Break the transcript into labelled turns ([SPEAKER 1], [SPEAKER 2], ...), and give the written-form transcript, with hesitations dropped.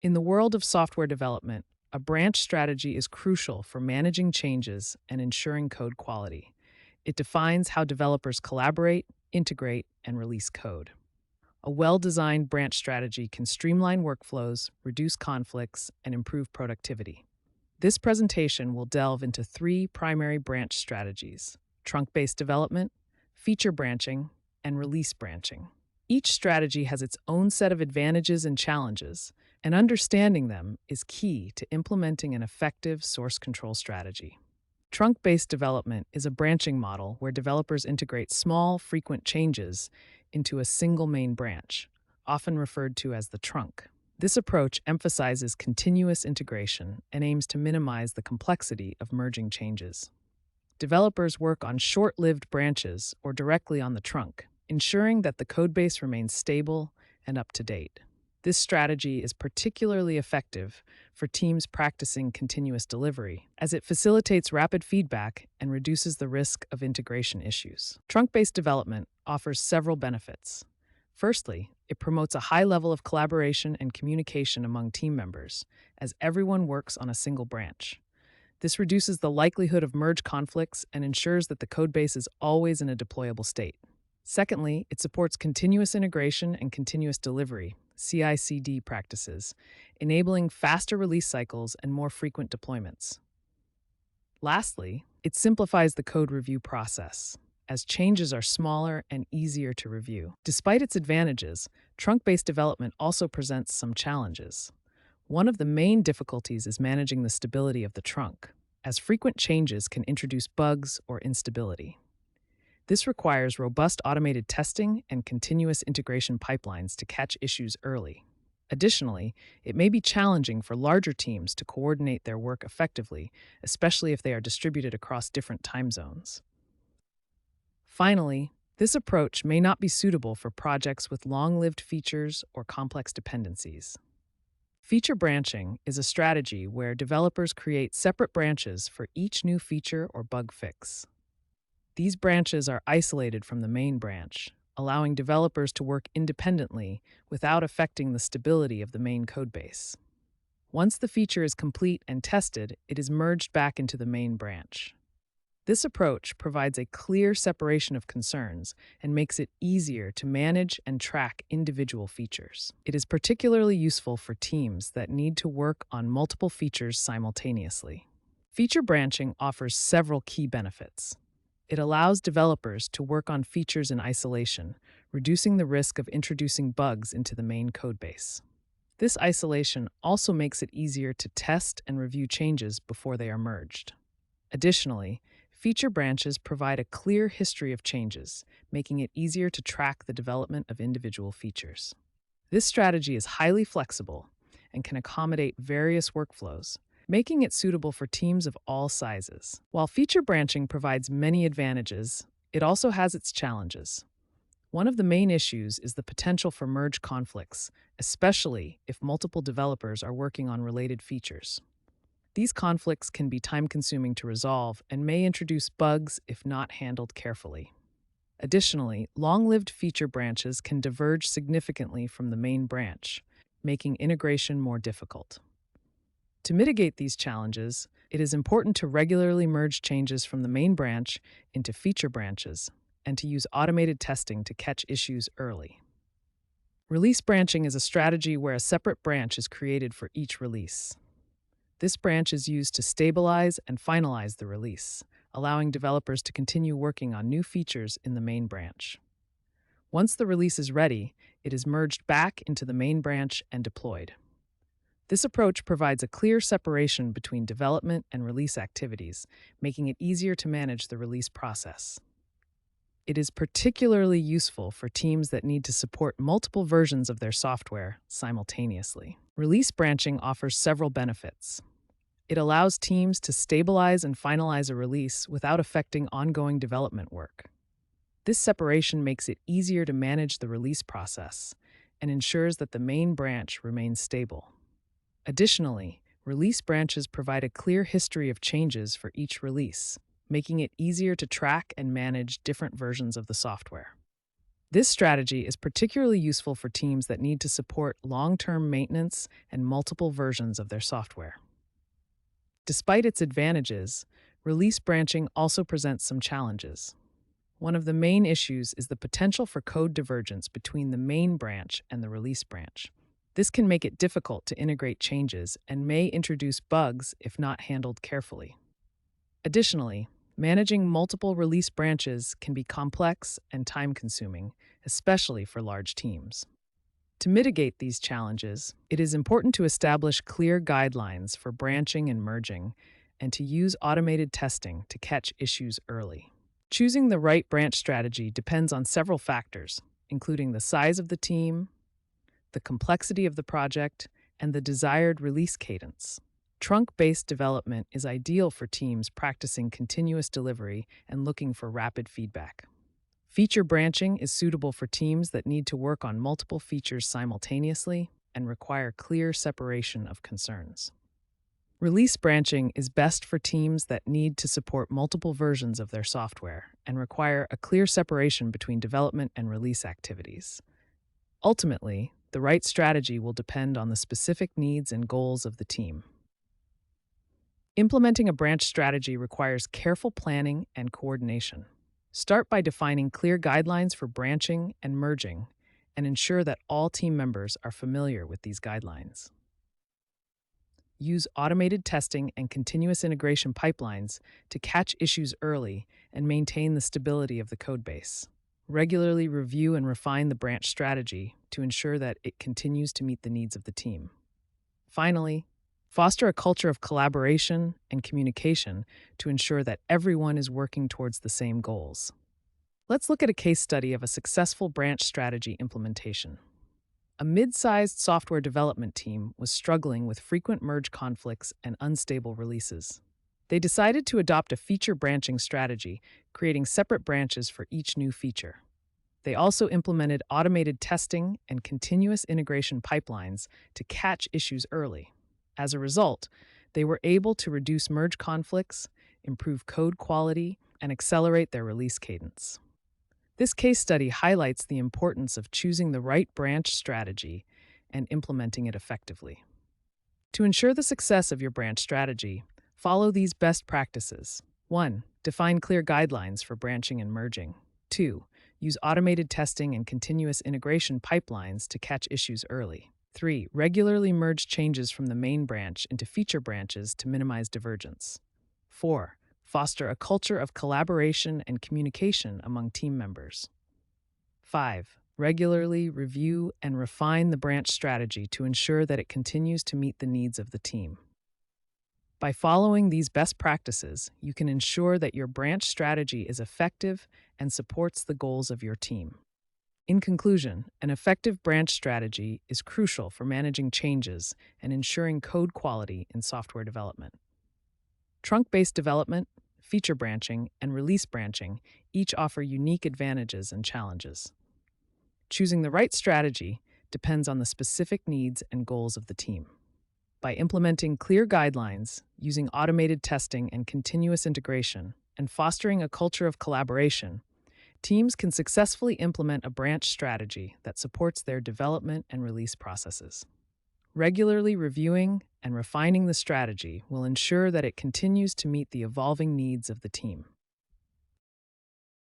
[SPEAKER 1] In the world of software development, a branch strategy is crucial for managing changes and ensuring code quality. It defines how developers collaborate, integrate, and release code. A well designed branch strategy can streamline workflows, reduce conflicts, and improve productivity. This presentation will delve into three primary branch strategies: trunk based development, feature branching, and release branching. Each strategy has its own set of advantages and challenges, and understanding them is key to implementing an effective source control strategy. Trunk based development is a branching model where developers integrate small, frequent changes into a single main branch, often referred to as the trunk. This approach emphasizes continuous integration and aims to minimize the complexity of merging changes. Developers work on short-lived branches or directly on the trunk, ensuring that the codebase remains stable and up to date. This strategy is particularly effective for teams practicing continuous delivery, as it facilitates rapid feedback and reduces the risk of integration issues. Trunk-based development offers several benefits. Firstly, it promotes a high level of collaboration and communication among team members, as everyone works on a single branch. This reduces the likelihood of merge conflicts and ensures that the codebase is always in a deployable state. Secondly, it supports continuous integration and continuous delivery, CI/CD practices, enabling faster release cycles and more frequent deployments. Lastly, it simplifies the code review process, as changes are smaller and easier to review. Despite its advantages, trunk-based development also presents some challenges. One of the main difficulties is managing the stability of the trunk, as frequent changes can introduce bugs or instability. This requires robust automated testing and continuous integration pipelines to catch issues early. Additionally, it may be challenging for larger teams to coordinate their work effectively, especially if they are distributed across different time zones. Finally, this approach may not be suitable for projects with long-lived features or complex dependencies. Feature branching is a strategy where developers create separate branches for each new feature or bug fix. These branches are isolated from the main branch, allowing developers to work independently without affecting the stability of the main codebase. Once the feature is complete and tested, it is merged back into the main branch. This approach provides a clear separation of concerns and makes it easier to manage and track individual features. It is particularly useful for teams that need to work on multiple features simultaneously. Feature branching offers several key benefits. It allows developers to work on features in isolation, reducing the risk of introducing bugs into the main codebase. This isolation also makes it easier to test and review changes before they are merged. Additionally, feature branches provide a clear history of changes, making it easier to track the development of individual features. This strategy is highly flexible and can accommodate various workflows, making it suitable for teams of all sizes. While feature branching provides many advantages, it also has its challenges. One of the main issues is the potential for merge conflicts, especially if multiple developers are working on related features. These conflicts can be time-consuming to resolve and may introduce bugs if not handled carefully. Additionally, long-lived feature branches can diverge significantly from the main branch, making integration more difficult. To mitigate these challenges, it is important to regularly merge changes from the main branch into feature branches and to use automated testing to catch issues early. Release branching is a strategy where a separate branch is created for each release. This branch is used to stabilize and finalize the release, allowing developers to continue working on new features in the main branch. Once the release is ready, it is merged back into the main branch and deployed. This approach provides a clear separation between development and release activities, making it easier to manage the release process. It is particularly useful for teams that need to support multiple versions of their software simultaneously. Release branching offers several benefits. It allows teams to stabilize and finalize a release without affecting ongoing development work. This separation makes it easier to manage the release process and ensures that the main branch remains stable. Additionally, release branches provide a clear history of changes for each release, making it easier to track and manage different versions of the software. This strategy is particularly useful for teams that need to support long-term maintenance and multiple versions of their software. Despite its advantages, release branching also presents some challenges. One of the main issues is the potential for code divergence between the main branch and the release branch. This can make it difficult to integrate changes and may introduce bugs if not handled carefully. Additionally, managing multiple release branches can be complex and time-consuming, especially for large teams. To mitigate these challenges, it is important to establish clear guidelines for branching and merging, and to use automated testing to catch issues early. Choosing the right branch strategy depends on several factors, including the size of the team, the complexity of the project, and the desired release cadence. Trunk-based development is ideal for teams practicing continuous delivery and looking for rapid feedback. Feature branching is suitable for teams that need to work on multiple features simultaneously and require clear separation of concerns. Release branching is best for teams that need to support multiple versions of their software and require a clear separation between development and release activities. Ultimately, the right strategy will depend on the specific needs and goals of the team. Implementing a branch strategy requires careful planning and coordination. Start by defining clear guidelines for branching and merging, and ensure that all team members are familiar with these guidelines. Use automated testing and continuous integration pipelines to catch issues early and maintain the stability of the codebase. Regularly review and refine the branch strategy to ensure that it continues to meet the needs of the team. Finally, foster a culture of collaboration and communication to ensure that everyone is working towards the same goals. Let's look at a case study of a successful branch strategy implementation. A mid-sized software development team was struggling with frequent merge conflicts and unstable releases. They decided to adopt a feature branching strategy, creating separate branches for each new feature. They also implemented automated testing and continuous integration pipelines to catch issues early. As a result, they were able to reduce merge conflicts, improve code quality, and accelerate their release cadence. This case study highlights the importance of choosing the right branch strategy and implementing it effectively. To ensure the success of your branch strategy, follow these best practices. 1. Define clear guidelines for branching and merging. 2. Use automated testing and continuous integration pipelines to catch issues early. 3. Regularly merge changes from the main branch into feature branches to minimize divergence. 4. Foster a culture of collaboration and communication among team members. 5. Regularly review and refine the branch strategy to ensure that it continues to meet the needs of the team. By following these best practices, you can ensure that your branch strategy is effective and supports the goals of your team. In conclusion, an effective branch strategy is crucial for managing changes and ensuring code quality in software development. Trunk-based development, feature branching, and release branching each offer unique advantages and challenges. Choosing the right strategy depends on the specific needs and goals of the team. By implementing clear guidelines, using automated testing and continuous integration, and fostering a culture of collaboration, teams can successfully implement a branch strategy that supports their development and release processes. Regularly reviewing and refining the strategy will ensure that it continues to meet the evolving needs of the team.